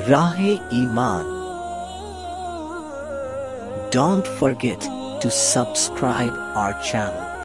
Rahe-e-Iman. Don't forget to subscribe our channel.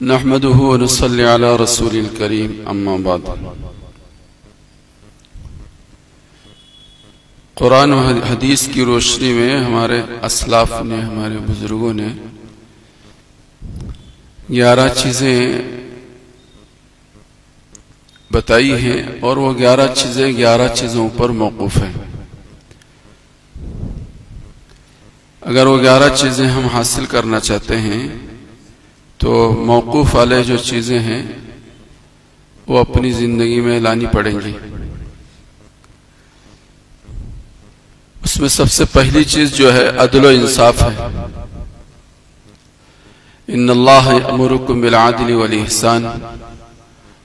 नहमदुहु व नसल्ली अला रसूलिल करीम अम्मा बाद। कुरान और हदीस की रोशनी में हमारे असलाफ ने, हमारे बुजुर्गों ने 11 चीज़ें बताई हैं और वो 11 चीज़ें 11 चीज़ों पर मौकूफ हैं। अगर वो 11 चीज़ें हम हासिल करना चाहते हैं तो मौकूफ वाले जो चीज़ें हैं वो अपनी ज़िंदगी में लानी पड़ेंगी। उसमें सबसे पहली चीज़ जो है अदल व इंसाफ है। इन्नल्लाह यअमुरुकुम बिल अदलि वल इहसान।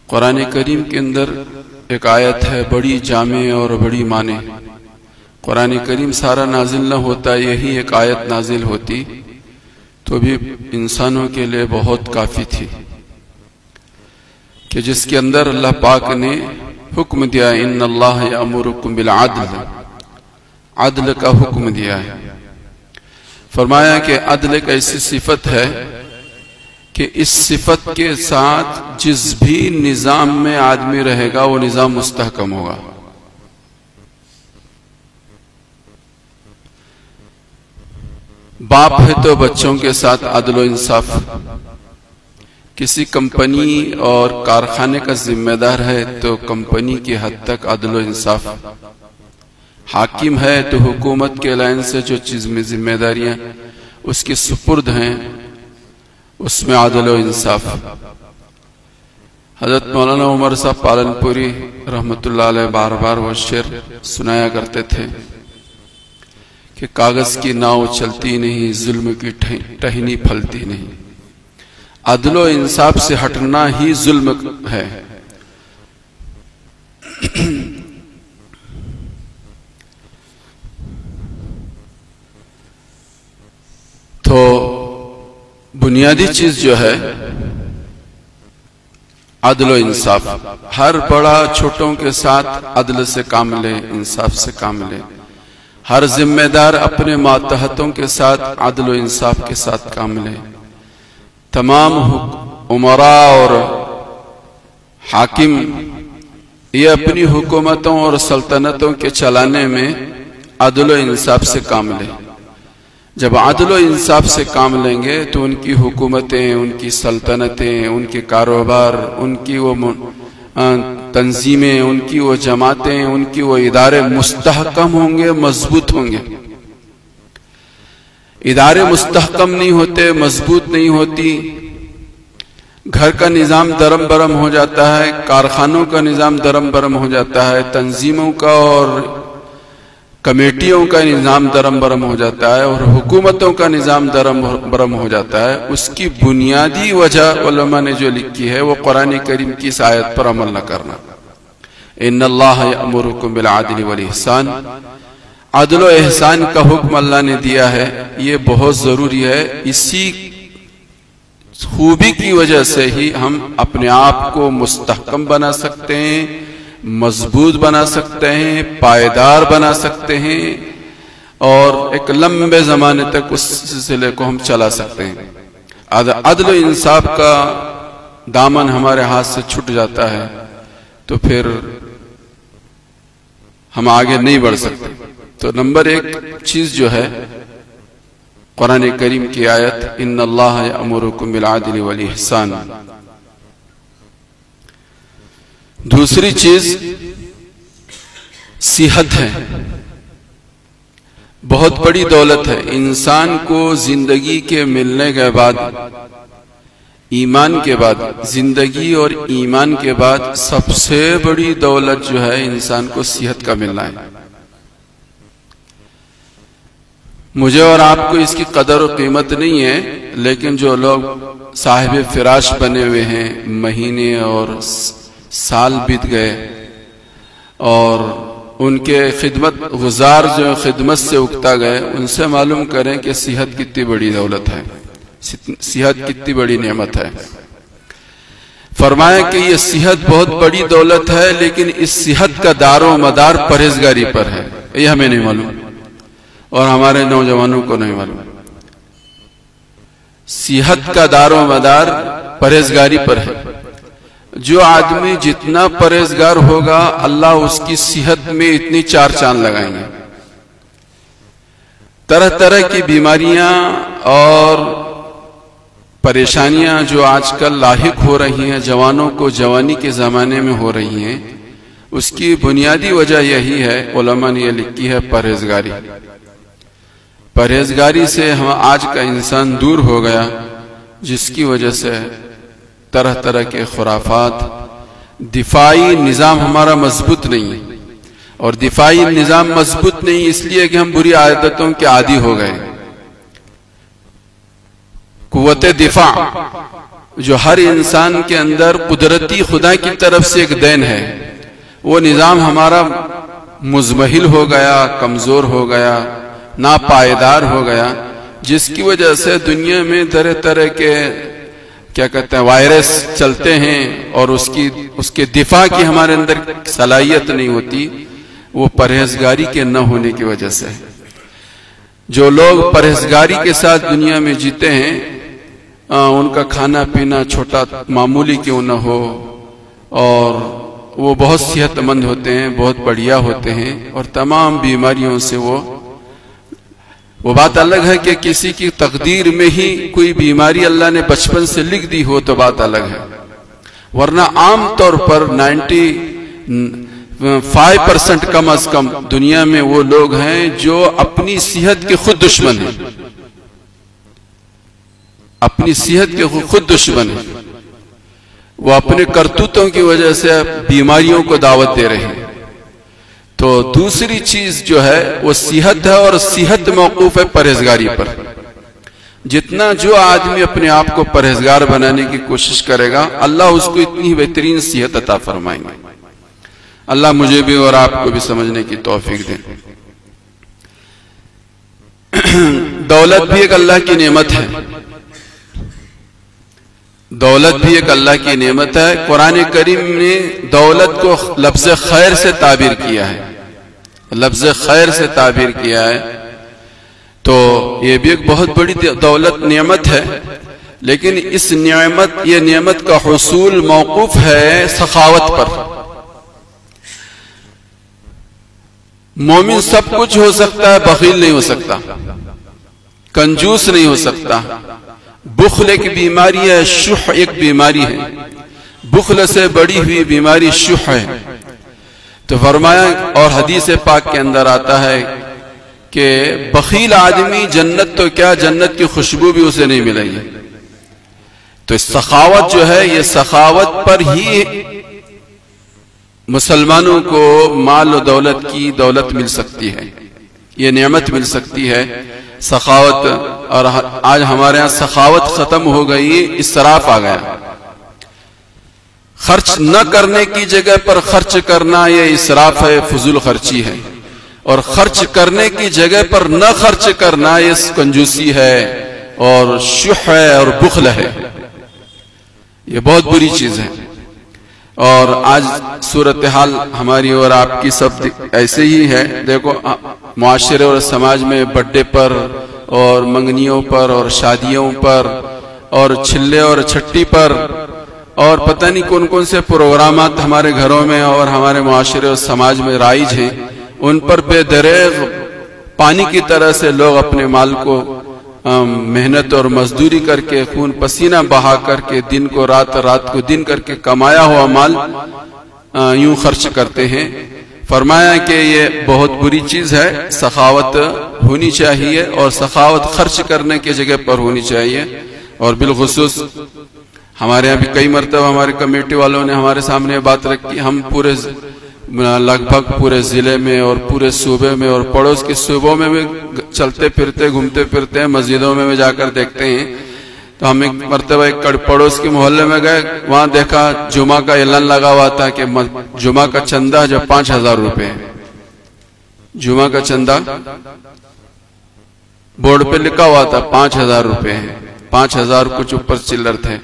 कुरान करीम के अंदर एक आयत है, बड़ी जामे और बड़ी माने। कुरान करीम सारा नाजिल न होता, यही एक आयत नाजिल होती तो भी इंसानों के लिए बहुत काफी थी, कि जिसके अंदर अल्लाह पाक ने हुक्म दिया, इन्नल्लाह यअमुरुकुम बिल अदल, अदल का हुक्म दिया है। फरमाया कि अदल एक ऐसी सिफत है कि इस सिफत के साथ जिस भी निजाम में आदमी रहेगा वो निजाम मुस्तहकम होगा। बाप है तो बच्चों के साथ अदल व इंसाफ, किसी कंपनी और कारखाने का जिम्मेदार है तो कंपनी की हद तक अदल व इंसाफ, हाकिम है तो हुकूमत के लाइन से जो चीज में जिम्मेदारियां उसके सुपुर्द हैं उसमें अदल व इंसाफ। हजरत मौलाना उमर साहब पालनपुरी रहमतुल्लाह अलैह बार बार वो शेर सुनाया करते थे कि कागज की नाव चलती नहीं, जुल्म की टहनी फलती नहीं। अदल व इंसाफ से हटना ही जुल्म है। तो बुनियादी चीज जो है अदल व इंसाफ, हर बड़ा छोटों के साथ अदल से काम ले, इंसाफ से काम ले। हर जिम्मेदार अपने मातहतों के साथ अदल व इंसाफ के साथ काम ले। तमाम उमरा और हाकिम ये अपनी हुकूमतों और सल्तनतों के चलाने में अदल व इंसाफ से काम ले। जब अदल व इंसाफ से काम लेंगे तो उनकी हुकूमतें, उनकी सल्तनतें, उनके कारोबार, उनकी वो तंजीमें, उनकी वो जमातें, उनकी वो इदारे मुस्तहकम होंगे, मजबूत होंगे। इदारे मुस्तहकम नहीं होते, मजबूत नहीं होती, घर का निजाम दरम बरम हो जाता है, कारखानों का निजाम दरम बरम हो जाता है, तंजीमों का और कमेटियों का निजाम दरम बरम हो जाता है और हुकूमतों का निजाम दरम बरम हो जाता है। उसकी बुनियादी वजह उलमा ने जो लिखी है वो कुरान करीम की इस आयत पर अमल न करना। इन्नल्लाह यअमुरुकुम बिल अदलि वल इहसान, अदल व एहसान का हुक्म अल्लाह ने दिया है, ये बहुत जरूरी है। इसी खूबी की वजह से ही हम अपने आप को मुस्तहकम बना सकते हैं, मजबूत बना सकते हैं, पायदार बना सकते हैं और एक लंबे जमाने तक उस सिलसिले को हम चला सकते हैं। अदल व इंसाफ का दामन हमारे हाथ से छूट जाता है तो फिर हम आगे नहीं बढ़ सकते। तो नंबर 1 चीज जो है कुरान करीम की आयत, इन्नल्लाह यअमुरुकुम बिल अदलि वल इहसान। दूसरी चीज सेहत है, बहुत बड़ी दौलत है। इंसान को जिंदगी के मिलने के बाद, ईमान के बाद, जिंदगी और ईमान के बाद सबसे बड़ी दौलत जो है इंसान को सेहत का मिलना है। मुझे और आपको इसकी कदर और कीमत नहीं है, लेकिन जो लोग साहिब फिराश बने हुए हैं, महीने और साल बीत गए और उनके खिदमत गुजार जो खिदमत से उकता गए, उनसे मालूम करें कि सेहत कितनी बड़ी दौलत है। सेहत कितनी बड़ी नेमत है। फरमाया कि ये सेहत बहुत बड़ी दौलत है, लेकिन इस सेहत का दारो मदार परहेजगारी पर है। ये हमें नहीं मालूम और हमारे नौजवानों को नहीं मालूम। सेहत का दारो मदार परहेजगारी पर है। जो आदमी जितना परहेजगार होगा, अल्लाह उसकी सेहत में इतनी चार चांद लगाएंगे। तरह तरह की बीमारियां और परेशानियां जो आजकल लाहिक हो रही हैं, जवानों को जवानी के ज़माने में हो रही हैं, उसकी बुनियादी वजह यही है, उलमा ने यह लिखी है, परहेजगारी। परहेजगारी से हम आज का इंसान दूर हो गया, जिसकी वजह से तरह तरह के खुराफात, दिफाई निज़ाम हमारा मजबूत नहीं है। और दिफाई निज़ाम मजबूत नहीं इसलिए कि हम बुरी आदतों के आदी हो गए। कुव्वत दिफा जो हर इंसान के अंदर कुदरती खुदा की तरफ से एक देन है, वो निज़ाम हमारा मुजमहिल हो गया, कमजोर हो गया, नापायदार हो गया, जिसकी वजह से दुनिया में तरह तरह के क्या कहते हैं वायरस चलते हैं और उसके दिफा की हमारे अंदर सलाहियत नहीं होती। वो परहेजगारी के न होने की वजह से। जो लोग परहेजगारी के साथ दुनिया में जीते हैं, उनका खाना पीना छोटा मामूली क्यों न हो, और वो बहुत सेहतमंद होते हैं, बहुत बढ़िया होते हैं, और तमाम बीमारियों से वो बात अलग है कि किसी की तकदीर में ही कोई बीमारी अल्लाह ने बचपन से लिख दी हो तो बात अलग है, वरना आम तौर पर 95% कम अज कम दुनिया में वो लोग हैं जो अपनी सेहत के खुद दुश्मन हैं, अपनी सेहत के खुद दुश्मन हैं। वो अपने करतूतों की वजह से बीमारियों को दावत दे रहे हैं। तो दूसरी चीज जो है वो सेहत है, और सेहत मौकूफ है परहेजगारी पर। जितना जो आदमी अपने आप को परहेजगार बनाने की कोशिश करेगा, अल्लाह उसको इतनी बेहतरीन सेहत अता फरमाएंगे। अल्लाह मुझे भी और आपको भी समझने की तौफीक दे। दौलत भी एक अल्लाह की नेमत है, दौलत भी एक अल्लाह की नेमत है। कुरान करीम ने दौलत को लफ्ज खैर से ताबीर किया है, लफ्ज खैर से ताबीर किया है। तो ये भी एक बहुत बड़ी दौलत नेमत है, लेकिन इस नेमत, ये नेमत का हुसूल मौकूफ है सखावत पर। मोमिन सब कुछ हो सकता है, बखील नहीं हो सकता, कंजूस नहीं हो सकता। बुख्ल एक बीमारी है, शुह एक बीमारी है। बुख्ल से बड़ी हुई बीमारी शुह है। तो फरमाया, और हदीस पाक के अंदर आता है कि बखील आदमी जन्नत तो क्या, जन्नत की खुशबू भी उसे नहीं मिलेगी। तो सखावत जो है, ये सखावत पर ही मुसलमानों को माल और दौलत की दौलत मिल सकती है, ये नेमत मिल सकती है, सखावत। और आज हमारे यहाँ सखावत खत्म हो गई, इसराफ आ गया। खर्च न करने की जगह पर खर्च करना, ये इसराफ है, फजूल खर्ची है। और खर्च करने की जगह पर न खर्च करना, ये कंजूसी है और शुह है और बुख्ल है। ये बहुत बुरी चीज है। और आज सूरत हाल हमारी और आपकी सब ऐसे ही है। देखो, मुआशरे और समाज में बर्थडे पर और मंगनियों पर और शादियों पर और छिल्ले और छट्टी पर और पता नहीं कौन कौन से प्रोग्रामात हमारे घरों में और हमारे मुआशरे और समाज में राइज हैं, उन पर बेदरेग पानी की तरह से लोग अपने माल को मेहनत और मजदूरी करके, खून पसीना बहा करके, दिन को रात, रात को दिन करके कमाया हुआ माल यूं खर्च करते हैं। फरमाया कि ये बहुत बुरी चीज है, सखावत होनी चाहिए और सखावत खर्च करने की जगह पर होनी चाहिए। और बिलखुसूस हमारे यहाँ भी कई मरतबा हमारे कमेटी वालों ने हमारे सामने बात रखी। हम पूरे लगभग पूरे जिले में और पूरे सूबे में और पड़ोस के सूबों में भी चलते फिरते, घूमते फिरते हैं, मस्जिदों में भी जाकर देखते हैं। तो हम एक मरतबा एक पड़ोस के मोहल्ले में गए, वहां देखा जुमा का ऐलान लगा हुआ था कि जुमा का चंदा जो 5,000 रुपए है, जुमा का चंदा बोर्ड पे लिखा हुआ था 5,000 रुपए है। 5,000 कुछ ऊपर चिल्लर थे।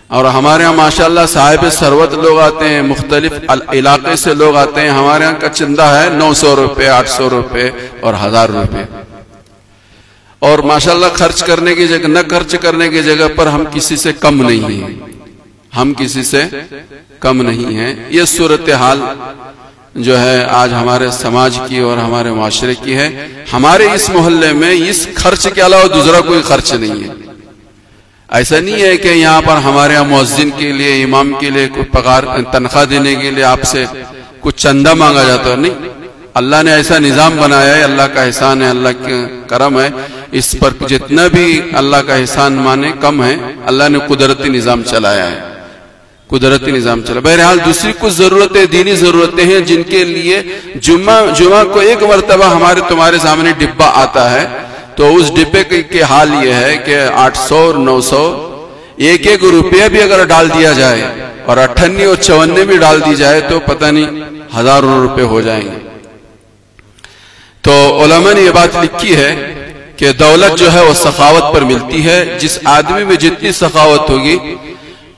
और हमारे यहाँ माशाल्लाह साहिब सरवत लोग आते हैं, मुख्तलिफ इलाके से लोग आते हैं। हमारे यहाँ का चंदा है 900 रुपये, 800 रुपये और 1000 रुपये। और माशाल्लाह खर्च करने की जगह, न खर्च करने की जगह पर हम किसी से कम नहीं हैं, हम किसी से कम नहीं हैं। ये सूरत हाल जो है आज हमारे समाज की और हमारे माशरे की है। हमारे इस मोहल्ले में इस खर्च के अलावा दूसरा कोई खर्च नहीं है। ऐसा नहीं है कि यहाँ पर हमारे यहाँ मुअज्जिन के लिए, इमाम के लिए कोई पगार तनख्वाह देने के लिए आपसे कुछ चंदा मांगा जाता है, नहीं। अल्लाह ने ऐसा निजाम बनाया है, अल्लाह का एहसान है, अल्लाह का करम है। इस पर जितना भी अल्लाह का एहसान माने कम है। अल्लाह ने कुदरती निजाम चलाया है, कुदरती निजाम चला। बहरहाल दूसरी कुछ जरूरतें, दीनी जरूरतें हैं जिनके लिए जुमा को एक मरतबा हमारे तुम्हारे सामने डिब्बा आता है, तो उस डिब्बे के हाल ये है कि 800 और 900 एक रुपया भी अगर डाल दिया जाए और 58 और 54 भी डाल दी जाए तो पता नहीं हजारों रुपए हो जाएंगे। तो उलमा ने ये बात लिखी है कि दौलत जो है वो सखावत पर मिलती है। जिस आदमी में जितनी सखावत होगी,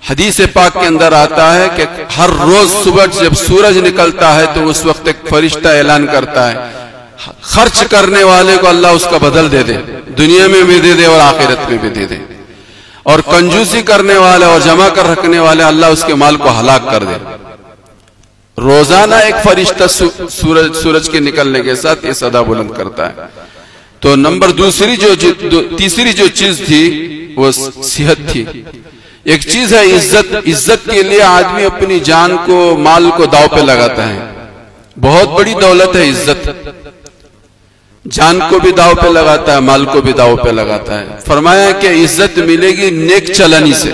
हदीस पाक के अंदर आता है कि हर रोज सुबह जब सूरज निकलता है तो उस वक्त एक फरिश्ता ऐलान करता है, खर्च करने वाले को अल्लाह उसका बदल दे दे, दुनिया में भी दे दे और आखिरत में भी दे दे। और कंजूसी करने वाले और जमा कर रखने वाले अल्लाह उसके माल को हलाक कर दे। रोजाना एक फरिश्ता सूरज के निकलने के साथ ये सदा बुलंद करता है। तो नंबर तीसरी जो चीज थी वो सेहत थी। एक चीज है इज्जत। इज्जत के लिए आदमी अपनी जान को, माल को दांव पे लगाता है। बहुत बड़ी दौलत है इज्जत। जान को भी दांव पे लगाता है, माल को भी दांव पे लगाता है। फरमाया कि इज्जत मिलेगी नेक चलनी से,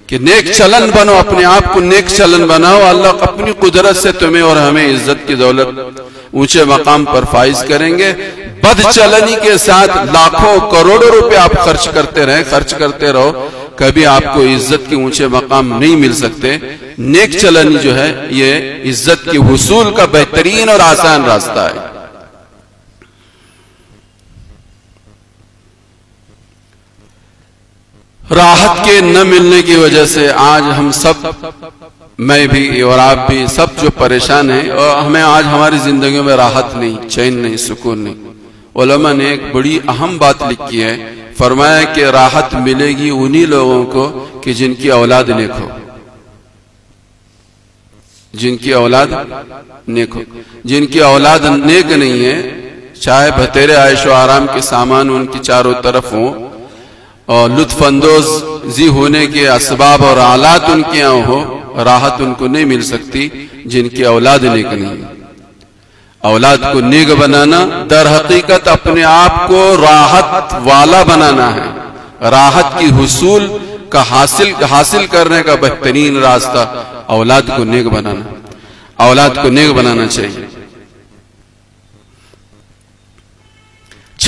कि नेक चलन बनो, अपने आप को नेक चलन बनाओ। अल्लाह अपनी कुदरत से तुम्हें और हमें इज्जत की दौलत ऊंचे मकाम पर फाइज करेंगे। बद चलनी के साथ लाखों करोड़ों रुपए आप खर्च करते रहो, कभी आपको इज्जत के ऊंचे मकाम नहीं मिल सकते। नेक चलनी जो है ये इज्जत के हुसूल का बेहतरीन और आसान रास्ता है। राहत के न मिलने की वजह से आज हम सब, मैं भी और आप भी, सब जो परेशान हैं, और हमें आज हमारी जिंदगी में राहत नहीं, चैन नहीं, सुकून नहीं। उलमा ने एक बड़ी अहम बात लिखी है। फरमाया कि राहत मिलेगी उन्हीं लोगों को कि जिनकी औलाद नेक हो, जिनकी औलाद नेक हो। जिनकी औलाद नेक नहीं है, चाहे भतेरे आयशो आराम के सामान उनकी चारों तरफ हो और लुत्फअंदोज़ी होने के असबाब और आलात उनके यहाँ हो, राहत उनको नहीं मिल सकती जिनकी औलाद नेक नहीं है। औलाद को नेक बनाना दर हकीकत अपने आप को राहत वाला बनाना है। राहत की हुसूल का हासिल करने का बेहतरीन रास्ता औलाद को नेक बनाना, औलाद को नेक बनाना चाहिए।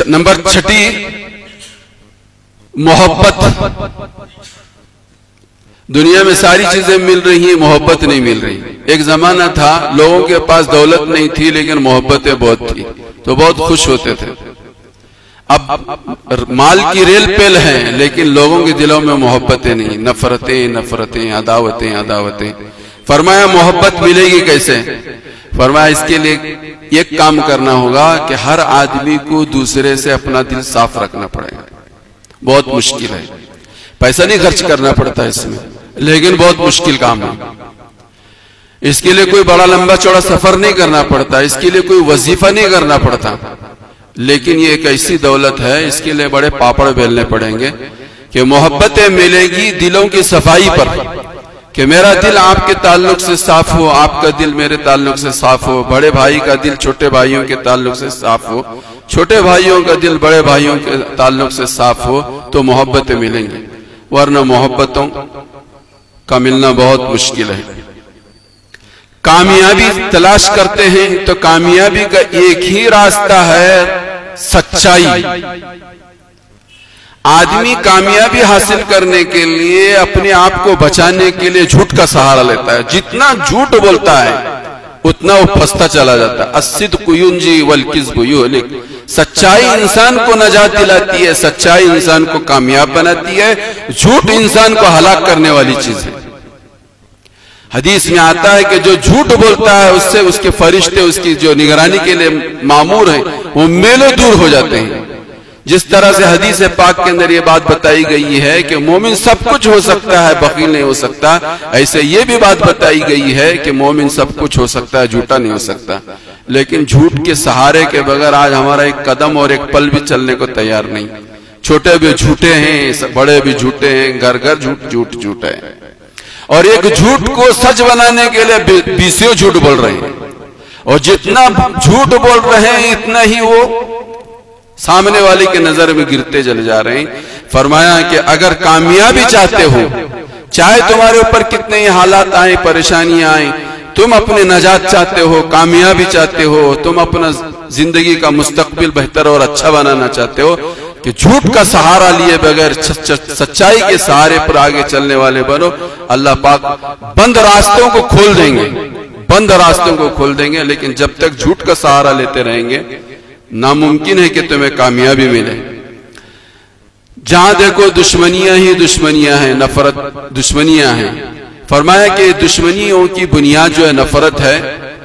नंबर 6, मोहब्बत। दुनिया में सारी चीजें मिल रही हैं, मोहब्बत नहीं मिल रही। एक जमाना था लोगों के पास दौलत नहीं थी लेकिन मोहब्बतें बहुत थी, तो बहुत खुश होते थे। अब माल की रेल पेल है लेकिन लोगों के दिलों में मोहब्बतें नहीं, नफरतें, अदावतें। फरमाया मोहब्बत मिलेगी कैसे? फरमाया इसके लिए एक काम करना होगा कि हर आदमी को दूसरे से अपना दिल साफ रखना पड़ेगा। बहुत मुश्किल है, पैसा नहीं खर्च करना पड़ता इसमें, लेकिन बहुत मुश्किल काम है। इसके लिए कोई बड़ा लंबा चौड़ा सफर नहीं करना पड़ता, इसके लिए कोई वजीफा नहीं करना पड़ता। लेकिन ये एक ऐसी दौलत है, इसके लिए बड़े पापड़ बेलने पड़ेंगे कि मोहब्बतें मिलेगी दिलों की सफाई पर, कि मेरा दिल आपके ताल्लुक से साफ हो, आपका दिल मेरे ताल्लुक से साफ हो, बड़े भाई का दिल छोटे भाइयों के ताल्लुक से साफ हो, छोटे भाइयों का दिल बड़े भाइयों के ताल्लुक से साफ हो, तो मोहब्बतें मिलेंगी। वरना मोहब्बतों का मिलना बहुत मुश्किल है। कामयाबी तलाश करते हैं तो कामयाबी का एक ही रास्ता है, सच्चाई। आदमी कामयाबी हासिल करने के लिए अपने आप को बचाने के लिए झूठ का सहारा लेता है। जितना झूठ बोलता है उतना वो फंसता चला जाता है। अस्सिद्क़ु युंजी वल किज़्बु युहलिक। सच्चाई इंसान को नजात दिलाती है, सच्चाई इंसान को कामयाब बनाती है, झूठ इंसान को हलाक करने वाली चीज है। हदीस में आता है कि जो झूठ बोलता है उससे उसके फरिश्ते उसकी जो निगरानी के लिए मामूर हैं वो मेलों दूर हो जाते हैं। जिस तरह से हदीस पाक के अंदर ये बात बताई गई है कि मोमिन सब कुछ हो सकता है, बकील नहीं हो सकता, ऐसे ये भी बात बताई गई है कि मोमिन सब कुछ हो सकता है, झूठा नहीं हो सकता। लेकिन झूठ के सहारे के बगैर आज हमारा एक कदम और एक पल भी चलने को तैयार नहीं। छोटे भी झूठे हैं, बड़े भी झूठे हैं, घर घर झूठ झूठ झूठ है। और एक झूठ को सच बनाने के लिए बीसियों झूठ बोल रहे हैं, और जितना झूठ बोल रहे हैं इतना ही वो सामने वाले के नजर में गिरते चले जा रहे हैं। फरमाया कि अगर कामयाबी चाहते हो, चाहे तुम्हारे ऊपर कितने ही हालात आए, परेशानियां आए, तुम अपने नजात चाहते हो, कामयाबी चाहते हो, तुम अपना जिंदगी का मुस्तकबिल बेहतर और अच्छा बनाना चाहते हो, कि झूठ का सहारा लिए बगैर सच्चाई के सहारे पर आगे चलने वाले बनो। अल्लाह पाक बंद रास्तों को खोल देंगे, बंद रास्तों को खोल देंगे। लेकिन जब तक झूठ का सहारा लेते रहेंगे नामुमकिन है कि तुम्हें कामयाबी मिले। जहां देखो दुश्मनियां ही दुश्मनियां हैं, नफरत दुश्मनियां हैं। फरमाया कि दुश्मनियों की बुनियाद जो है नफरत है।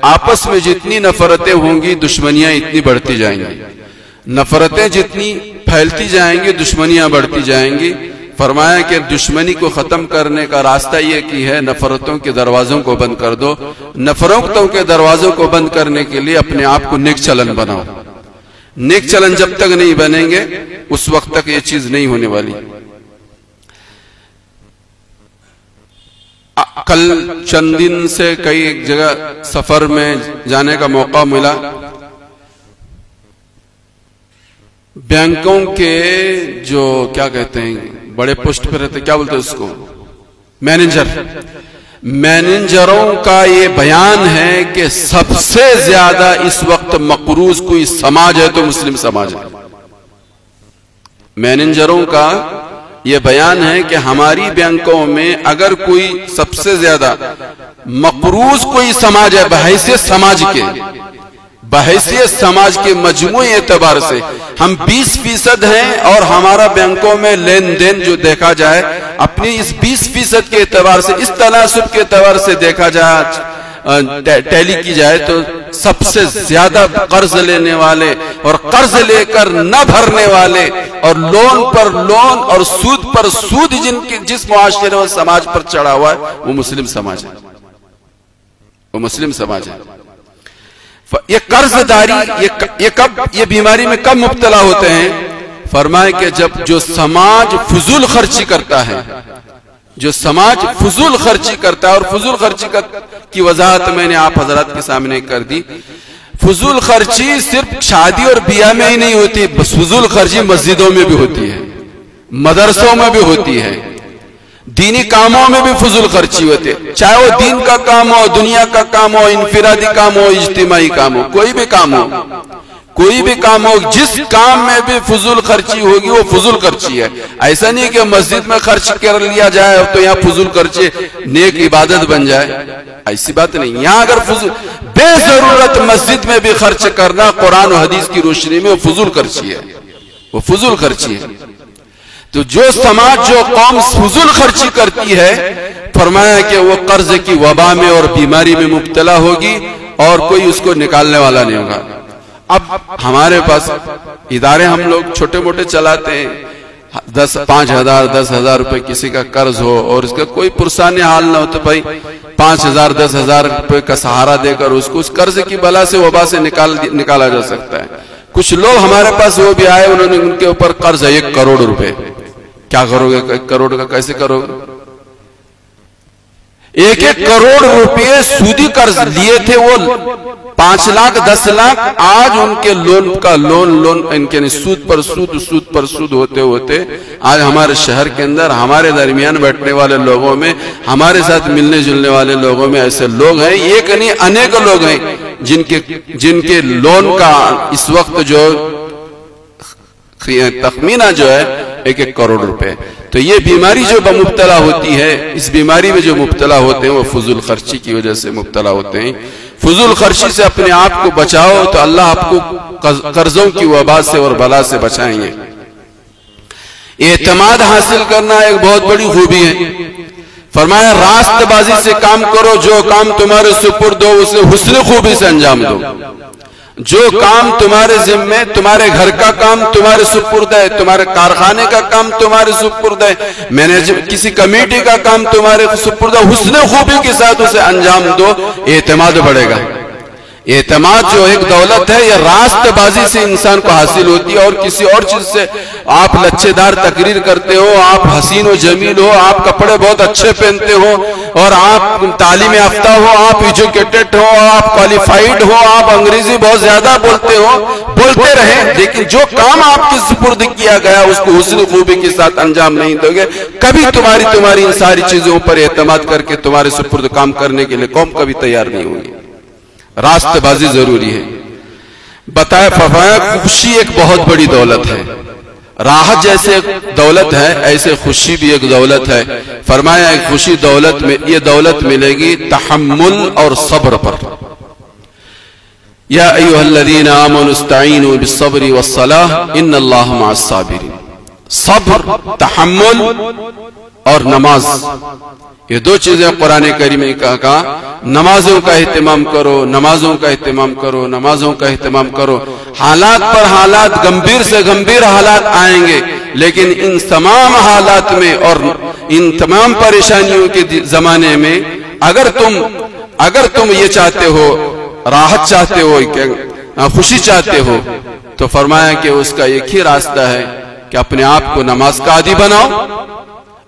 आपस में जितनी नफरतें होंगी दुश्मनियां इतनी बढ़ती जाएंगी, नफरतें जितनी फैलती जाएंगी दुश्मनियां बढ़ती जाएंगी। फरमाया कि दुश्मनी को खत्म करने का रास्ता यह कि है नफरतों के दरवाजों को बंद कर दो। नफरतों के दरवाजों को बंद करने के लिए अपने आप को नेक चलन बनाओ। नेक चलन जब तक नहीं बनेंगे उस वक्त तक ये चीज नहीं होने वाली। कल चंद दिन से कई जगह सफर में जाने का मौका मिला। बैंकों के जो क्या कहते हैं बड़े पोस्ट पे रहते, क्या बोलते हैं उसको, मैनेजरों का ये बयान है कि सबसे ज्यादा इस वक्त मकरूज कोई समाज है तो मुस्लिम समाज है। मैनेजरों का ये बयान है कि हमारी बैंकों में अगर कोई सबसे ज्यादा मकरूज कोई समाज है बहैसियत समाज के मजमूई एतबार से हम 20% हैं, और हमारा बैंकों में लेन देन जो देखा जाए अपनी इस 20% के एतबार से, इस तनासुब के एतबार से देखा जाए, टैली की जाए तो सबसे ज्यादा कर्ज लेने वाले और कर्ज लेकर न भरने वाले और लोन पर लोन और सूद पर सूद जिस मुआशरे और समाज पर चढ़ा हुआ है वो मुस्लिम समाज है, वो मुस्लिम समाज है। ये कर्जदारी ये बीमारी में कब मुब्तला होते हैं? फरमाए कि जब जो समाज फजूल खर्ची करता है, जो समाज फजूल खर्ची करता है, और फजूल खर्ची की वजाहत मैंने आप हजरात के सामने कर दी। फजूल खर्ची सिर्फ शादी और बियाह में ही नहीं होती, फजूल खर्ची मस्जिदों में भी होती है, मदरसों में भी होती है, दीनी कामों में भी फजूल खर्ची होती है। चाहे वो दीन का काम हो, दुनिया का काम हो, इनफिरादी काम हो, इज्तिमाई काम हो, कोई भी काम हो, कोई भी काम हो, जिस काम में भी फजूल खर्ची होगी वो फजूल खर्ची है। ऐसा नहीं कि मस्जिद में खर्च कर लिया जाए तो यहाँ फजूल खर्ची नेक इबादत बन जाए, ऐसी बात नहीं। यहाँ अगर बेजरूरत मस्जिद में भी खर्च करना कुरान और हदीस की रोशनी में वो फजूल खर्ची है, वो फजूल खर्ची है। तो जो समाज जो कौम फजूल खर्ची करती है, फरमाया कि वो कर्ज की वबा में और बीमारी में मुब्तला होगी और कोई उसको निकालने वाला नहीं होगा। अब हमारे पास इदारे हम लोग छोटे मोटे चलाते हैं, 5,000 10,000 रुपए किसी का कर्ज हो और उसका कोई पुरसाने हाल ना हो तो भाई 5,000 10,000 रुपए का सहारा देकर उसको उस कर्ज की बला से वबा से निकाला जा सकता है। कुछ लोग हमारे पास वो भी आए, उन्होंने उनके ऊपर कर्ज है 1 करोड़ रुपए। क्या करोगे 1 करोड़ का, कैसे करोगे? 1-1 करोड़ रुपए सूदी कर्ज लिए थे, वो 5 लाख 10 लाख, आज उनके लोन का लोन इनके सूद पर सूद होते होते आज हमारे शहर के अंदर हमारे दरमियान बैठने वाले लोगों में, हमारे साथ मिलने जुलने वाले लोगों में ऐसे लोग हैं, एक नहीं अनेक लोग हैं जिनके लोन का इस वक्त जो तखमीना जो है 1-1 करोड़ रुपए। तो ये बीमारी जो मुब्तला होती है, इस बीमारी में जो मुब्तला होते हैं वो फजूल खर्ची की वजह से मुब्तला होते हैं। फजूल खर्ची से अपने आप को बचाओ तो अल्लाह आपको कर्जों की वबा से और बला से बचाएंगे। एतमाद हासिल करना एक बहुत बड़ी खूबी है। फरमाया रास्तबाजी से काम करो, जो काम तुम्हारे सुपुर्द हो उसे हुस्न खूबी से अंजाम दो। जो काम तुम्हारे जिम्मे, तुम्हारे घर का काम तुम्हारे सुपुर्द है, तुम्हारे कारखाने का काम तुम्हारे सुपुर्द है, मैनेजमेंट किसी कमेटी का काम तुम्हारे सुपुर्द है, हुस्न खूबी के साथ उसे अंजाम दो, एतमाद बढ़ेगा। एतमाद जो एक दौलत है, यह रास्तबाजी से इंसान को हासिल होती है और किसी और चीज से। आप लच्छेदार तकरीर करते हो, आप हसीन और जमील हो, आप कपड़े बहुत अच्छे पहनते हो और आप तालीम याफ्ता हो, आप एजुकेटेड हो, आप क्वालिफाइड हो, आप अंग्रेजी बहुत ज्यादा बोलते हो, बोलते रहे, लेकिन जो काम आपके सुपुर्द किया गया उसको हुस्न खूबी के साथ अंजाम नहीं दोगे, कभी तुम्हारी इन सारी चीजों पर एतमाद करके तुम्हारे सुपुर्द काम करने के लिए कौम कभी तैयार नहीं होगी। रास्तबाजी जरूरी है। बताया फरमाया खुशी एक बहुत बड़ी दौलत है। राहत जैसे दौलत है, ऐसे खुशी भी एक दौलत है। फरमाया एक खुशी दौलत में, ये दौलत मिलेगी तहम्मुल और सब्र पर। या अय्युहल्लज़ीना आमनु इस्तईनु बिस्सब्रि वस्सलाह इन्नल्लाह मअस साबिरीन। सब्र, तहम्मुल और नमाज, ये दो चीजें कुरान करीम में कहा। नमाजों का एहतमाम करो, नमाजों का एहतमाम करो, नमाजों का एहतमाम करो। हालात पर हालात, गंभीर से गंभीर हालात आएंगे, लेकिन इन तमाम हालात में और इन तमाम परेशानियों के जमाने में अगर तुम ये चाहते हो, राहत चाहते हो, खुशी चाहते हो, तो फरमाया कि उसका एक ही रास्ता है कि अपने आप को नमाज का आदी बनाओ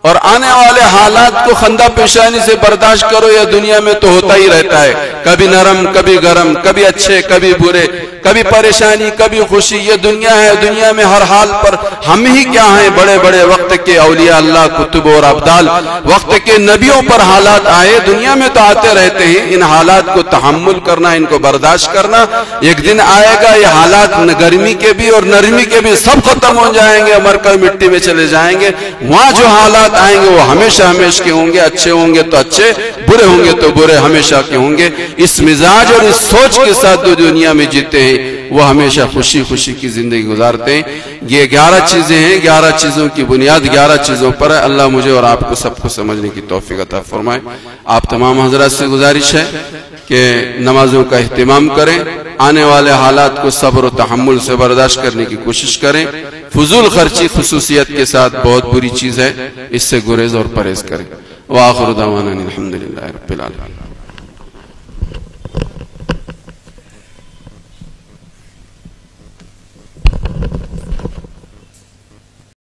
और आने वाले हालात को खंदा पेशानी से बर्दाश्त करो। यह दुनिया में तो होता ही रहता है, कभी नरम कभी गरम, कभी अच्छे कभी बुरे, कभी परेशानी कभी खुशी। ये दुनिया है, दुनिया में हर हाल पर हम ही क्या हैं, बड़े बड़े वक्त के औलिया अल्लाह, कुतुब और अब्दाल, वक्त के नबियों पर हालात आए, दुनिया में तो आते रहते हैं। इन हालात को तहम्मुल करना, इनको बर्दाश्त करना। एक दिन आएगा ये हालात गर्मी के भी और नरमी के भी सब खत्म हो जाएंगे, मरकर मिट्टी में चले जाएंगे। वहां जो हालात आएंगे वो हमेशा हमेशा के होंगे, अच्छे होंगे तो अच्छे, बुरे होंगे तो बुरे, हमेशा के होंगे। इस मिजाज और इस सोच के साथ जो दुनिया में जीते हैं वो हमेशा खुशी खुशी की जिंदगी गुजारते हैं। ये 11 चीजें हैं, 11 चीजों की बुनियाद 11 चीजों पर है। अल्लाह मुझे और आपको सबको समझने की तौफीक अता फरमाए। आप तमाम हजरात से गुजारिश है कि नमाजों का एहतिमाम करें, आने वाले हालात को सब्र और तहम्मुल से बर्दाश्त करने की कोशिश करें। फजूल खर्ची खुसूसियत के साथ बहुत बुरी चीज है, इससे गुरेज और परहेज करें। व आखिर दावाना अनिल हम्दुलिल्लाहि रब्बिल आलमीन।